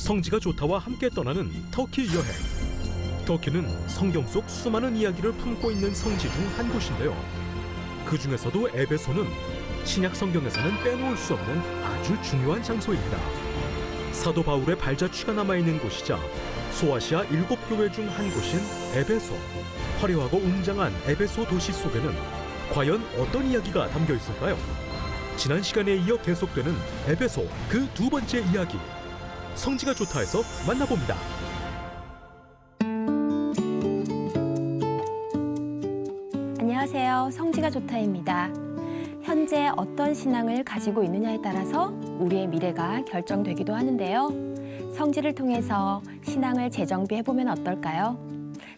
성지가 좋다와 함께 떠나는 터키 여행. 터키는 성경 속 수많은 이야기를 품고 있는 성지 중 한 곳인데요. 그 중에서도 에베소는 신약 성경에서는 빼놓을 수 없는 아주 중요한 장소입니다. 사도 바울의 발자취가 남아있는 곳이자 소아시아 7교회 중 한 곳인 에베소. 화려하고 웅장한 에베소 도시 속에는 과연 어떤 이야기가 담겨 있을까요? 지난 시간에 이어 계속되는 에베소 그 두 번째 이야기. 성지가 좋다에서 만나봅니다. 안녕하세요. 성지가 좋다입니다. 현재 어떤 신앙을 가지고 있느냐에 따라서 우리의 미래가 결정되기도 하는데요. 성지를 통해서 신앙을 재정비해보면 어떨까요?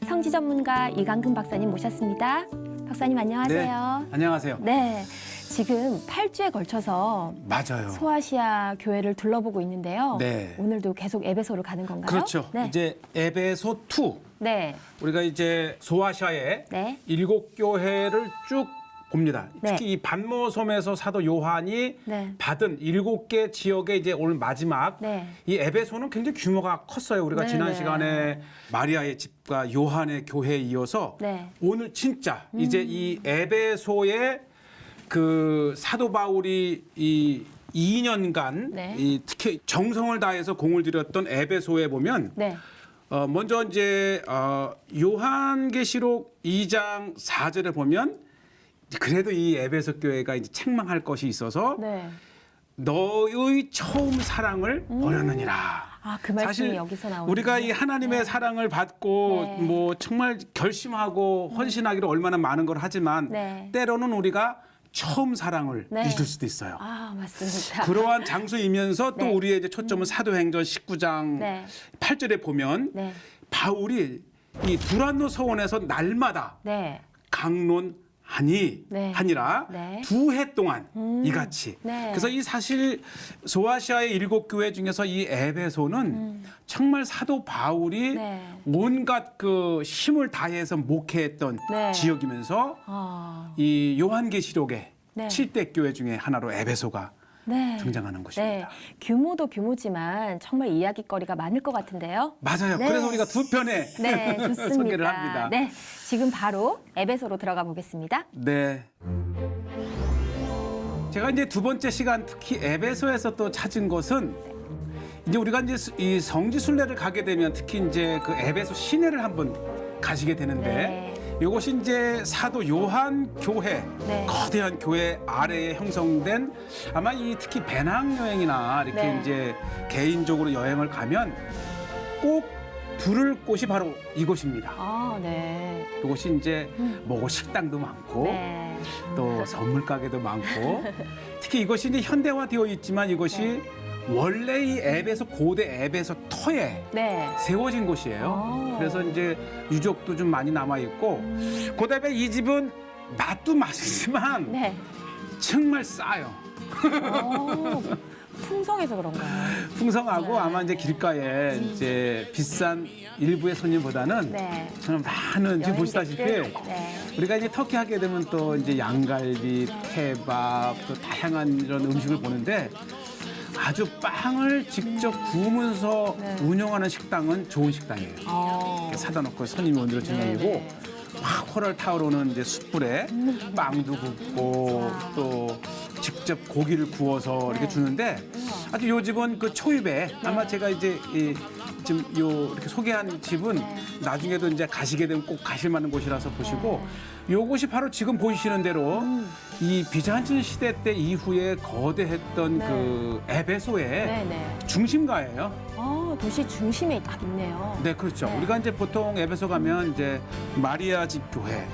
성지 전문가 이강근 박사님 모셨습니다. 박사님 안녕하세요. 네, 안녕하세요. 네, 지금 8주에 걸쳐서 맞아요. 소아시아 교회를 둘러보고 있는데요. 네. 오늘도 계속 에베소를 가는 건가요? 그렇죠. 네. 이제 에베소 2. 네. 우리가 이제 소아시아의 네. 7교회를 쭉 봅니다. 네. 특히 이 반모섬에서 사도 요한이 네. 받은 7개 지역의 이제 오늘 마지막 네. 이 에베소는 굉장히 규모가 컸어요. 우리가 네, 지난 네. 시간에 마리아의 집과 요한의 교회에 이어서 네. 오늘 진짜 이제 이 에베소의 그 사도 바울이 이 2년간 네. 이 특히 정성을 다해서 공을 들였던 에베소에 보면 네. 먼저 이제 요한계시록 2장 4절에 보면 그래도 이 에베소 교회가 이제 책망할 것이 있어서 네. 너의 처음 사랑을 버렸느니라. 아, 그 말씀이 사실 여기서 나오는 우리가 이 하나님의 네. 사랑을 받고 네. 뭐 정말 결심하고 헌신하기로 얼마나 많은 걸 하지만 네. 때로는 우리가 처음 사랑을 네. 잊을 수도 있어요. 아, 맞습니다. 그러한 장소이면서 또 네. 우리의 이제 초점은 사도행전 19장 네. 8절에 보면 네. 바울이 이 두란노 서원에서 날마다 네. 강론하니 네. 하니라 네. 2해 동안 이같이. 네. 그래서 이 사실 소아시아의 7교회 중에서 이 에베소는 정말 사도 바울이 네. 온갖 그 힘을 다해서 목회했던 네. 지역이면서 아, 이 요한계시록의 네. 7대 교회 중에 하나로 에베소가 네. 등장하는 곳입니다. 네. 규모도 규모지만 정말 이야기거리가 많을 것 같은데요. 맞아요. 네. 그래서 우리가 두 편의 네, 좋습니다. 소개를 합니다. 네. 지금 바로 에베소로 들어가 보겠습니다. 네. 제가 이제 두 번째 시간 특히 에베소에서 또 찾은 것은 이제 우리가 이제 이 성지 순례를 가게 되면 특히 이제 그 에베소 시내를 한번 가시게 되는데 이것이 이제 사도 요한 교회 네. 거대한 교회 아래에 형성된 아마 이 특히 배낭 여행이나 이렇게 네. 이제 개인적으로 여행을 가면 꼭 부를 곳이 바로 이곳입니다. 아, 네. 이곳이 이제 뭐 식당도 많고 네. 또 선물 가게도 많고 특히 이것이 이제 현대화되어 있지만 이것이 원래 이 에베소 고대 에베소 터에 네. 세워진 곳이에요. 오. 그래서 이제 유적도 좀 많이 남아 있고 그다음에 이 집은 맛도 맛있지만 네. 정말 싸요. 오, 풍성해서 그런가요? 풍성하고 네. 아마 이제 길가에 이제 비싼 일부의 손님보다는 네. 저는 많은 지금 보시다시피 여행객들. 네. 우리가 이제 터키 하게 되면 또 이제 양갈비, 케밥, 또 다양한 이런 음식을 보는데 아주 빵을 직접 구우면서 네. 운영하는 식당은 좋은 식당이에요. 이렇게 사다 놓고 손님이 오늘은 저녁이고 네. 확 호럴 타오르는 이제 숯불에 빵도 굽고 또 직접 고기를 구워서 이렇게 주는데 아주 요 집은 그 초입에 아마 제가 이제 지금 요 이렇게 소개한 집은 나중에도 이제 가시게 되면 꼭 가실 만한 곳이라서 보시고 요곳이 바로 지금 보이시는 대로 이 비잔틴 시대 때 이후에 거대했던 네. 그 에베소의 네, 네. 중심가예요. 도시 중심에 딱 있네요. 네, 그렇죠. 네. 우리가 이제 보통 에베소 가면 이제 마리아 집 교회,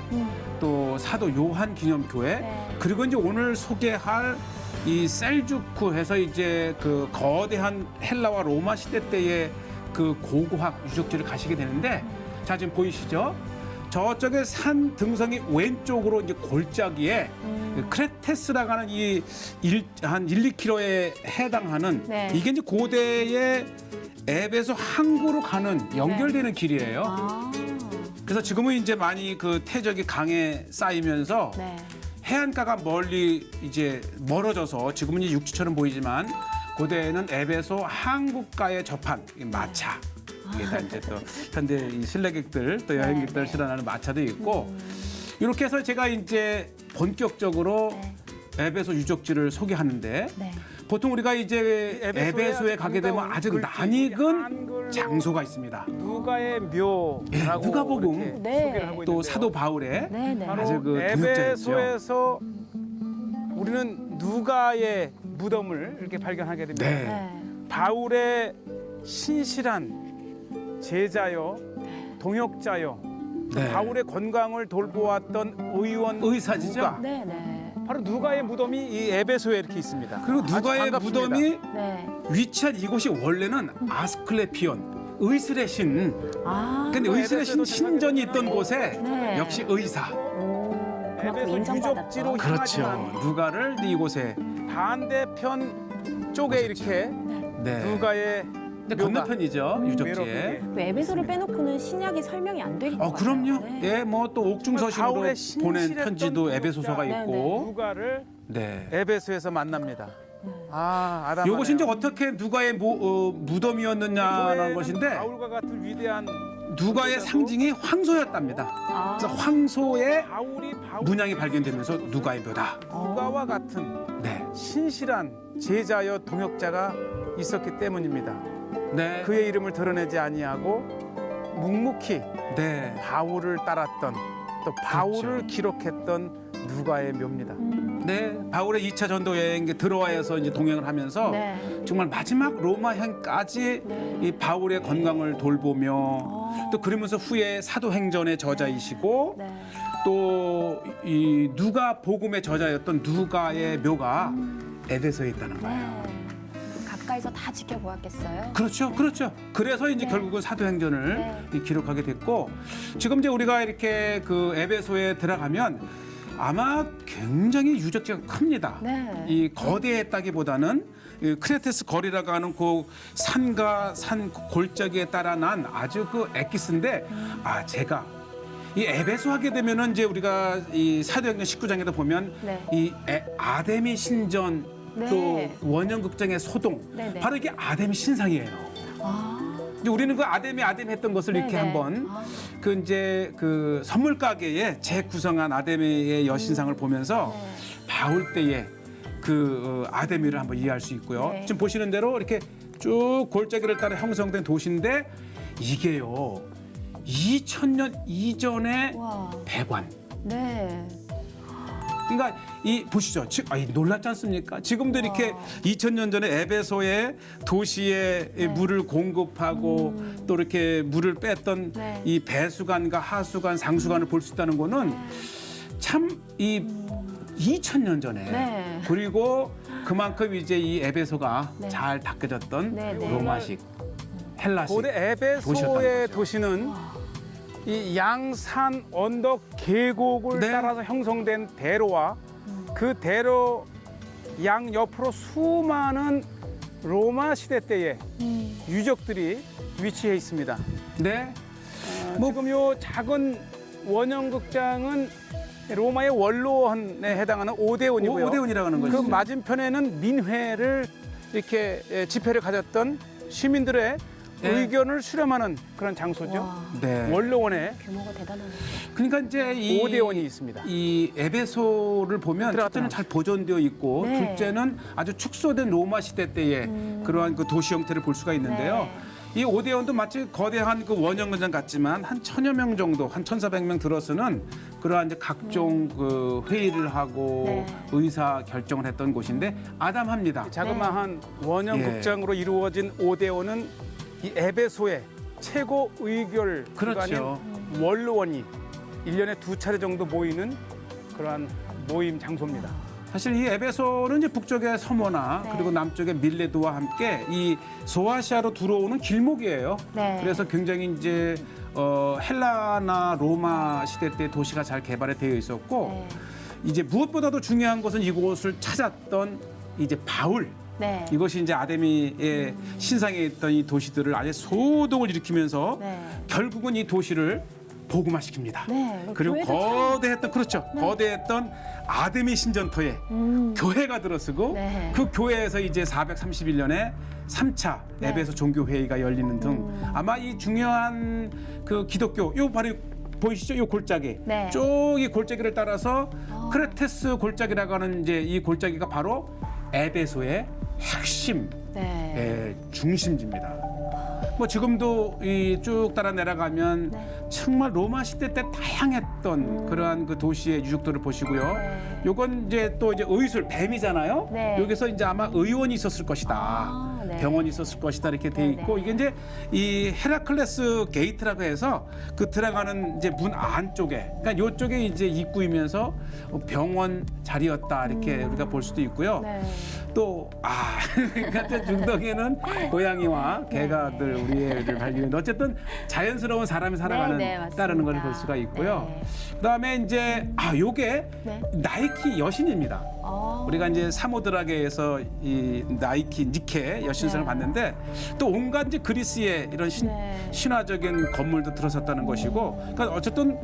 또 사도 요한 기념 교회, 네. 그리고 이제 오늘 소개할 이 셀주크 해서 이제 그 거대한 헬라와 로마 시대 때의 그 고고학 유적지를 가시게 되는데 자, 지금 보이시죠? 저쪽에 산 등성이 왼쪽으로 이제 골짜기에 크레테스라고 하는 한 1, 2km에 해당하는 네. 이게 이제 고대의 앱에서 항구로 가는 연결되는 길이에요. 아, 그래서 지금은 이제 많이 그 태적이 강에 쌓이면서 네. 해안가가 멀리 이제 멀어져서 지금은 이제 육지처럼 보이지만 고대에는 에베소 한국가에 접한 이 마차. 이게 다 이제 또 현대 이 실내객들 또 여행객들 실현하는 마차도 있고 이렇게 해서 제가 이제 본격적으로 에베소 유적지를 소개하는데 네. 보통 우리가 이제 에베소에 가게 되면 아주 낯익은 장소가 있습니다. 누가의 묘라고 예, 누가복음. 이렇게 네. 소개를 하고 또 있는데요. 사도 바울의 네, 네. 바로 아주 그 동역자였죠. 에베소에서 우리는 누가의 무덤을 이렇게 발견하게 됩니다. 네. 네. 바울의 신실한 제자요, 동역자요, 네. 바울의 건강을 돌보았던 의원 의사지죠? 누가. 네, 네. 바로 누가의 무덤이 이 에베소에 이렇게 있습니다. 그리고 아주 누가의 반갑습니다. 무덤이 네. 위치한 이곳이 원래는 아스클레피온 의술의 신. 아. 근데 의술의 신 에베소에도 신전이 있던 곳에 네. 역시 의사. 오. 그만큼 에베소 인정받았죠. 유적지로 그렇죠. 향하지만 누가를 이곳에 반대편 쪽에 이렇게 네. 누가의 근데 묘가. 건너편이죠 유적지에. 그 에베소를 빼놓고는 신약이 설명이 안 되겠 것 그럼요. 같아요. 네. 예, 뭐 또 옥중서신으로 바울의 보낸 신실했던 편지도 에베소서가 동역자. 있고. 누가를 네. 에베소에서 만납니다. 아, 아담. 이것이 이제 어떻게 누가의 무덤이었느냐는 것인데 바울과 같은 위대한 누가의 상징이 황소였답니다. 아. 그래서 황소의 바울 문양이 발견되면서 누가의 묘다. 누가와 같은 네. 신실한 제자여 동역자가 있었기 때문입니다. 네. 그의 이름을 드러내지 아니하고 묵묵히 네. 바울을 따랐던 또 바울을 그렇죠. 기록했던 누가의 묘입니다. 네. 바울의 2차 전도 여행 드로아에서 이제 동행을 하면서 네. 정말 마지막 로마행까지 이 바울의 건강을 돌보며 또 그러면서 후에 사도행전의 저자이시고 네. 또 이 누가 복음의 저자였던 누가의 묘가 에베소에 있다는 거예요. 네. 가까이서 다 지켜보았겠어요? 그렇죠, 그렇죠. 그래서 이제 네. 결국은 사도행전을 네. 이 기록하게 됐고 지금 이제 우리가 이렇게 그 에베소에 들어가면 아마 굉장히 유적지가 큽니다. 네. 이 거대했다기보다는 이 크레테스 거리라고 하는 그 산과 산 골짜기에 따라 난 아주 그 엑기스인데 제가 이 에베소 하게 되면은 이제 우리가 이 사도행전 19장에도 보면 네. 이 아데미 신전 네. 또 원형극장의 소동 네, 네. 바로 이게 아데미 신상이에요. 아. 이제 우리는 그 아데미 했던 것을 이렇게 네네. 한번 아. 그 이제 그 선물 가게에 재구성한 아데미의 여신상을 보면서 네. 바울 때의 그 아데미를 한번 이해할 수 있고요. 네. 지금 보시는 대로 이렇게 쭉 골짜기를 따라 형성된 도시인데 이게요 2000년 이전의 와. 배관. 네. 그러니까 이 보시죠. 놀랍지 않습니까? 지금도 이렇게 2000년 전에 에베소의 도시에 네. 물을 공급하고 또 이렇게 물을 뺐던 네. 이 배수관과 하수관, 상수관을 볼 수 있다는 거는 참 이 2000년 전에 네. 그리고 그만큼 이제 이 에베소가 네. 잘 닦여졌던 네, 네. 로마식, 헬라식 고대 에베소의 도시였다는 거죠. 도시는 이 양산 언덕 계곡을 네. 따라서 형성된 대로와 그 대로 양 옆으로 수많은 로마 시대 때의 유적들이 위치해 있습니다. 네. 지금 요 작은 원형극장은 로마의 원로원에 해당하는 오데온이고요. 오데온이라고 하는 그 것이죠. 맞은편에는 민회를 이렇게 집회를 가졌던 시민들의 네. 의견을 수렴하는 그런 장소죠. 와. 네. 원로원에 규모가 대단하네요. 그러니까 이제 이 오데온이 있습니다. 이 에베소를 보면 첫째는 잘 보존되어 있고 네. 둘째는 아주 축소된 로마 시대 때의 그러한 그 도시 형태를 볼 수가 있는데요. 네. 이 오데온도 마치 거대한 그 원형극장 같지만 한 1000여 명 정도, 한 1400명 들어서는 그러한 이제 각종 그 회의를 하고 네. 의사 결정을 했던 곳인데 아담합니다. 자그마한 원형극장으로 이루어진 오데온은 이 에베소의 최고 의결 그렇죠. 기관인 원로원이 1년에 2차례 정도 모이는 그러한 모임 장소입니다. 사실 이 에베소는 이제 북쪽의 서모나 네. 그리고 남쪽의 밀레도와 함께 이 소아시아로 들어오는 길목이에요. 네. 그래서 굉장히 이제 헬라나 로마 시대 때 도시가 잘 개발이 되어 있었고 네. 이제 무엇보다도 중요한 것은 이곳을 찾았던 이제 바울. 네. 이것이 이제 아데미의 신상에 있던 이 도시들을 아예 소동을 일으키면서 네. 결국은 이 도시를 복음화 시킵니다. 네. 그리고 교회도 거대했던 그렇죠. 거대했던 아데미 신전터에 교회가 들어서고 네. 그 교회에서 이제 431년에 3차 네. 에베소 종교회의가 열리는 등 아마 이 중요한 그 기독교 요 바로 보이시죠? 요 골짜기 네. 쭉 이 골짜기를 따라서 크레테스 골짜기라고 하는 이제 이 골짜기가 바로 에베소의 핵심 네. 중심지입니다. 뭐 지금도 이 쭉 따라 내려가면 네. 정말 로마 시대 때 다양했던 그러한 그 도시의 유적들을 보시고요. 네. 요건 이제 또 이제 의술 뱀이잖아요. 네. 여기서 이제 아마 의원이 있었을 것이다. 아, 네. 병원이 있었을 것이다 이렇게 돼 네, 있고 네. 이게 이제 이 헤라클레스 게이트라고 해서 그 들어가는 이제 문 안쪽에 그러니까 요쪽에 이제 입구이면서 병원 자리였다 이렇게 우리가 볼 수도 있고요. 네. 또 같은 중동에는 고양이와 개가들 우리를 발견했는데 어쨌든 자연스러운 사람이 살아가는 네, 네, 맞습니다. 따르는 걸 볼 수가 있고요. 네. 그다음에 이제 요게 네. 나이키 여신입니다. 어. 우리가 이제 사모드락에서 이 나이키 니케 여신상을 네. 봤는데 또 온갖 이제 그리스의 이런 네. 신화적인 건물도 들어섰다는 것이고 그러니까 어쨌든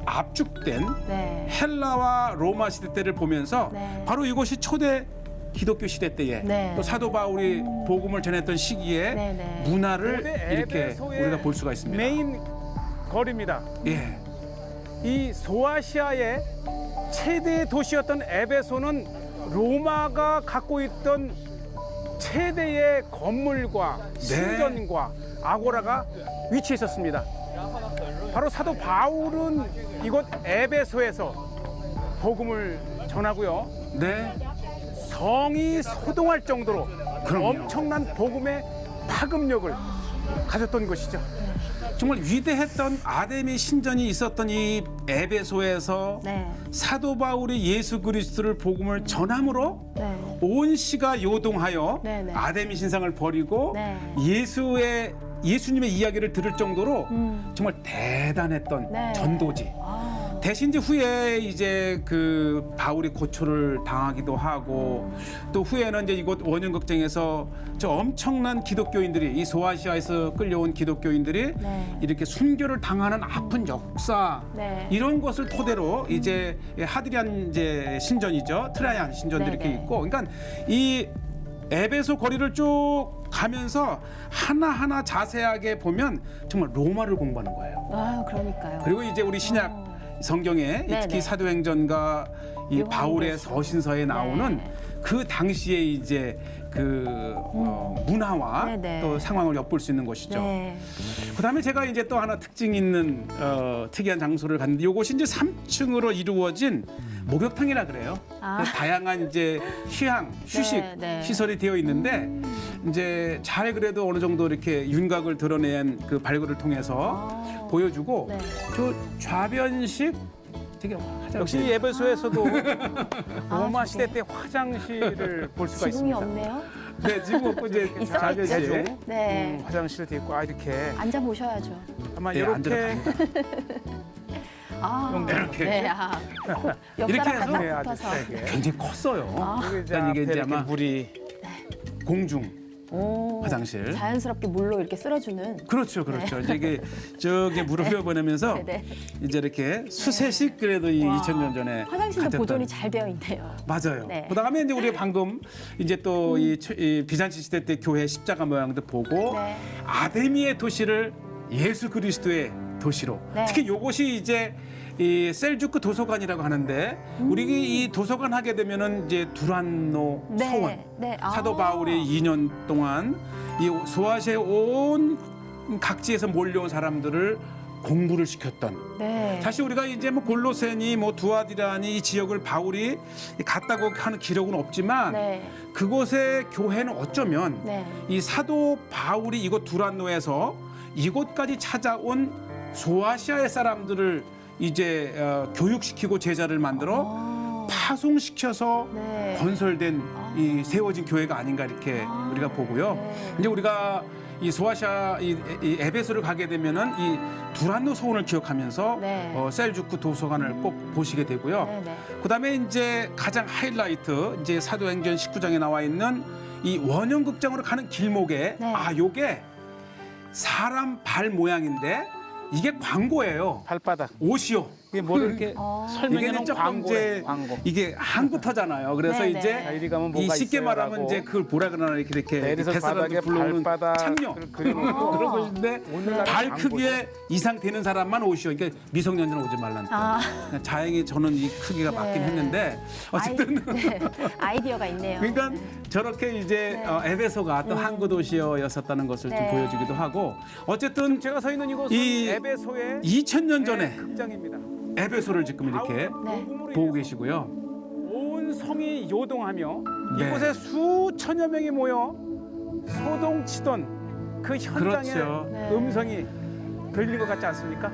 압축된 네. 헬라와 로마 시대 때를 보면서 네. 바로 이곳이 초대 기독교 시대 때에 네. 또 사도 바울이 복음을 전했던 시기에 네, 네. 문화를 고대 이렇게 에베소의 우리가 볼 수가 있습니다. 메인 거리입니다. 예. 이 소아시아의 최대 도시였던 에베소는 로마가 갖고 있던 최대의 건물과 신전과 아고라가 위치해 있었습니다. 바로 사도 바울은 이곳 에베소에서 복음을 전하고요. 네. 성이 소동할 정도로 그럼요. 엄청난 복음의 파급력을 가졌던 것이죠. 정말 위대했던 아데미 신전이 있었던 이 에베소에서 네. 사도 바울이 예수 그리스도를 복음을 전함으로 네. 온 시가 요동하여 네, 네. 아데미 신상을 버리고 네. 예수님의 이야기를 들을 정도로 정말 대단했던 네. 전도지. 아. 대신 이제 후에 이제 그 바울이 고초를 당하기도 하고 또 후에는 이제 이곳 원형극장에서 저 엄청난 기독교인들이 이 소아시아에서 끌려온 기독교인들이 네. 이렇게 순교를 당하는 아픈 역사 네. 이런 것을 토대로 이제 하드리안 이제 신전이죠 트라이안 신전들이 네, 이렇게 네. 있고 그러니까 이 에베소 거리를 쭉 가면서 하나하나 자세하게 보면 정말 로마를 공부하는 거예요. 아, 그러니까요. 그리고 이제 우리 신약 성경에 네, 특히 네. 사도행전과 이 요한복음. 바울의 서신서에 나오는 네. 그 당시에 이제 그 문화와 네, 네. 또 상황을 엿볼 수 있는 것이죠. 네. 그다음에 제가 이제 또 하나 특징 있는 특이한 장소를 갔는데 이곳이 이제 3층으로 이루어진 목욕탕이라 그래요. 아. 그래서 다양한 이제 휴식 네, 네. 시설이 되어 있는데 이제 잘 그래도 어느 정도 이렇게 윤곽을 드러낸 그 발굴을 통해서 아. 보여주고 네. 저 좌변식 되게 화장실. 역시 에베소에서도 로마 아, 시대 저게. 때 화장실을 볼 수가 지붕이 있습니다. 없네요. 네 지금 없고 이제 있었겠죠. 좌변식. 네. 화장실이 돼 있고 이렇게 앉아 보셔야죠. 아마 네, 이렇게 앉으러 아. 이렇게. 네. 아. 이렇게 옆사람 해서 갖다 네, 아주 붙어서. 세게. 굉장히 컸어요. 아. 여기 이제 그러니까 이게 앞에 이제 이렇게 아마 물이 공중 오. 화장실. 자연스럽게 물로 이렇게 쓸어주는. 그렇죠, 그렇죠. 이제 이게 저게 물을 흘려보내면서 네, 네. 이제 이렇게 수세식 그래도 이 와. 2000년 전에 화장실도 가졌던. 보존이 잘 되어 있네요. 맞아요. 네. 그다음에 이제 우리가 방금 이제 또 이 비잔치 시대 때 교회 십자가 모양도 보고 네. 아데미의 도시를 예수 그리스도의 도시로 네. 특히 요것이 이제 이 셀주크 도서관이라고 하는데 우리 이 도서관 하게 되면은 이제 두란노 네. 서원 네. 아. 사도 바울이 2년 동안 이 소아시아의 온 각지에서 몰려온 사람들을 공부를 시켰던 네. 사실 우리가 이제 뭐 골로새니 뭐 두아디라니 이 지역을 바울이 갔다고 하는 기록은 없지만 네. 그곳의 교회는 어쩌면 네. 이 사도 바울이 이곳 두란노에서 이곳까지 찾아온 소아시아의 사람들을 이제 교육시키고 제자를 만들어 아. 파송시켜서 네. 건설된 이 세워진 교회가 아닌가 이렇게 아. 우리가 보고요. 네. 이제 우리가 이 소아시아 이 에베소를 가게 되면은 이 두란노 서원을 기억하면서 네. 셀주크 도서관을 꼭 보시게 되고요. 네, 네. 그다음에 이제 가장 하이라이트 이제 사도행전 19장에 나와 있는 이 원형극장으로 가는 길목에 네. 요게 사람 발 모양인데 이게 광고예요. 발바닥. 옷이요. 이게 뭐를 이렇게 설명해 놓은 조금 광고예요. 광고. 이게 한부터잖아요. 그래서 네, 이제 네. 자, 이리 가면 이 뭐가 쉽게 있어요라고. 말하면 이제 그걸 뭐라 그러나 이렇게 내려서 뱃사람들 바닥에 불러오는 발바닥 창녀 그려놓고 그런 것인데 오늘날 발 광고죠. 크기에 이상 되는 사람만 옷이요. 그러니까 미성년자는 오지 말라는 아. 거. 다행히 저는 이 크기가 맞긴 했는데 어쨌든 아이디어가 있네요. 그러니까 저렇게 이제 에베소가 또 항구 도시였었다는 것을 좀 네. 보여주기도 하고 어쨌든 제가 서 있는 이곳은 이 에베소의 2000년 전에 극장입니다. 에베소를 지금 이렇게 네. 보고 계시고요. 온 성이 요동하며 네. 이곳에 수천여 명이 모여 소동치던 그 현장의 그렇죠. 네. 음성이 들린 것 같지 않습니까?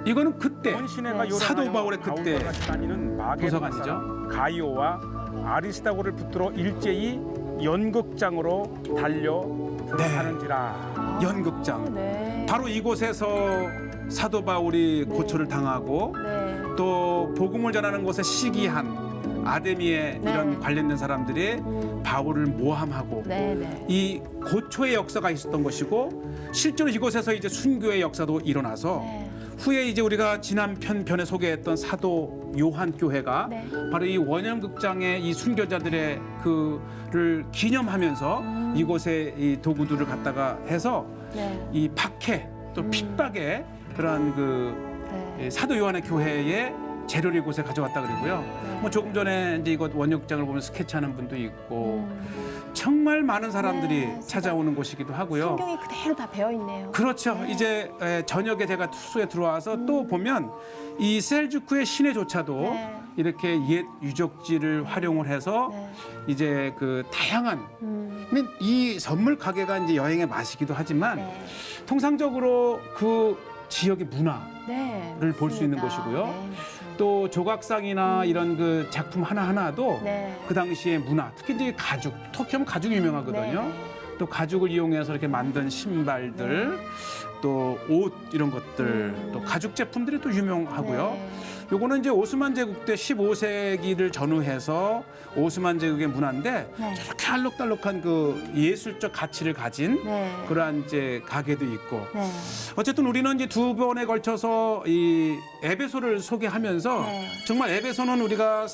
이거는 그때 원시내가 네. 요란하여 사도 바울의 그때 바울과 같이 다니는 마게 도서관이죠. 가이오와 아리스타고를 붙들어 일제히 연극장으로 달려 들어가는지라. 연극장. 네. 바로 이곳에서 사도 바울이 고초를 당하고 네. 또 복음을 전하는 곳에 시기한 아데미에 네. 이런 관련된 사람들이 바울을 모함하고 네, 네. 이 고초의 역사가 있었던 것이고 실제로 이곳에서 이제 순교의 역사도 일어나서 네. 후에 이제 우리가 지난 편에 소개했던 사도 요한 교회가 네. 바로 이 원형극장의 이 순교자들의 그를 기념하면서 이곳에 이 도구들을 갖다가 해서 네. 이 박해 또 핍박의 그런 그 네. 사도 요한의 교회의 재료를 이곳에 가져왔다 그러고요. 네. 뭐 조금 전에 이제 이곳 원형극장을 보면 스케치하는 분도 있고 정말 많은 사람들이 네, 진짜. 찾아오는 곳이기도 하고요. 성경이 그대로 다 배어 있네요. 그렇죠. 네. 이제 저녁에 제가 투수에 들어와서 또 보면 이 셀주크의 시내조차도 네. 이렇게 옛 유적지를 활용을 해서 네. 이제 그 다양한 근데 이 선물 가게가 이제 여행의 맛이기도 하지만 네. 통상적으로 그 지역의 문화를 네. 볼 수 있는 맞습니다. 곳이고요. 네, 맞습니다. 또 조각상이나 이런 그 작품 하나하나도 네. 그 당시의 문화, 특히 이제 가죽, 터키하면 가죽이 유명하거든요. 네, 네. 또 가죽을 이용해서 이렇게 만든 신발들, 또 옷 이런 것들, 또 가죽 제품들이 또 유명하고요. 네. 요거는 이제 오스만 제국 때 15세기를 전후해서 오스만 제국의 문화인데 네. 저렇게 알록달록한 그 예술적 가치를 가진 네. 그러한 이제 가게도 있고 네. 어쨌든 우리는 이제 두 번에 걸쳐서 이 에베소를 소개하면서 네. 정말 에베소는 우리가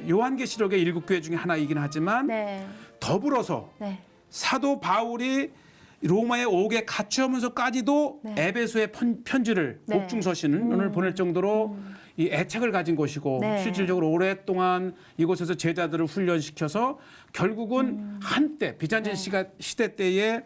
요한계시록의 7교회 중에 하나이긴 하지만 네. 더불어서 네. 사도 바울이 로마에 오게 갖추면서까지도 네. 에베소의 편지를 네. 옥중서신을 보낼 정도로 이 애착을 가진 곳이고 네. 실질적으로 오랫동안 이곳에서 제자들을 훈련시켜서 결국은 한때 비잔tin 시대 때에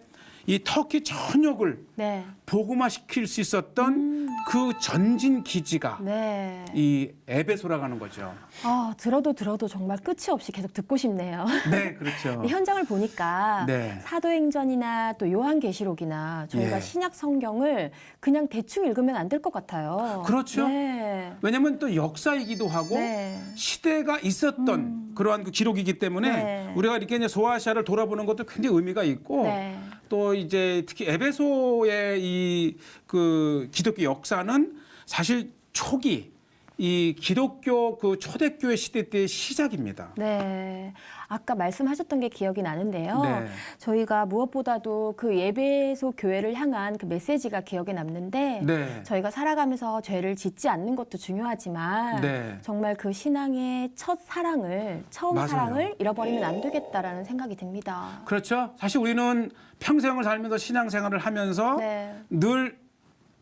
이 터키 전역을 네. 복음화시킬 수 있었던 그 전진 기지가 네. 이 에베소라고 하는 거죠. 아, 들어도 정말 끝이 없이 계속 듣고 싶네요. 네, 그렇죠. 현장을 보니까 네. 사도행전이나 또 요한계시록이나 저희가 예. 신약 성경을 그냥 대충 읽으면 안 될 것 같아요. 그렇죠. 네. 왜냐하면 또 역사이기도 하고 네. 시대가 있었던 그러한 그 기록이기 때문에 네. 우리가 이렇게 이제 소아시아를 돌아보는 것도 굉장히 의미가 있고 네. 또 이제 특히 에베소의 이 그 기독교 역사는 사실 초기 이 기독교 그 초대교회 시대 때의 시작입니다. 네. 아까 말씀하셨던 게 기억이 나는데요. 네. 저희가 무엇보다도 그 예배소 교회를 향한 그 메시지가 기억에 남는데 네. 저희가 살아가면서 죄를 짓지 않는 것도 중요하지만 네. 정말 그 신앙의 첫 사랑을 처음 맞아요. 사랑을 잃어버리면 안 되겠다라는 생각이 듭니다. 그렇죠. 사실 우리는 평생을 살면서 신앙생활을 하면서 네. 늘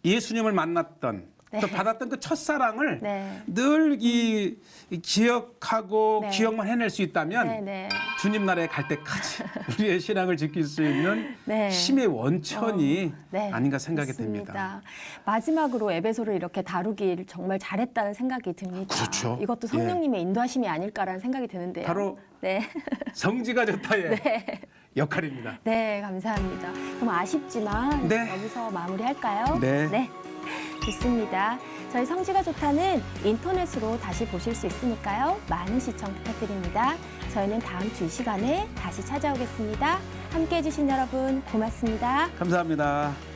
예수님을 만났던 네. 또 받았던 그 첫사랑을 네. 늘 이 기억하고 네. 기억만 해낼 수 있다면 네, 네. 주님 나라에 갈 때까지 우리의 신앙을 지킬 수 있는 네. 힘의 원천이 네, 아닌가 생각이 맞습니다. 됩니다. 마지막으로 에베소를 이렇게 다루길 정말 잘했다는 생각이 듭니다. 그렇죠. 이것도 성령님의 인도하심이 아닐까라는 생각이 드는데요. 바로 네. 성지가 좋다의 네. 역할입니다. 네, 감사합니다. 그럼 아쉽지만 네. 여기서 마무리할까요? 네. 좋습니다. 저희 성지가 좋다는 인터넷으로 다시 보실 수 있으니까요. 많은 시청 부탁드립니다. 저희는 다음 주 이 시간에 다시 찾아오겠습니다. 함께해 주신 여러분 고맙습니다. 감사합니다.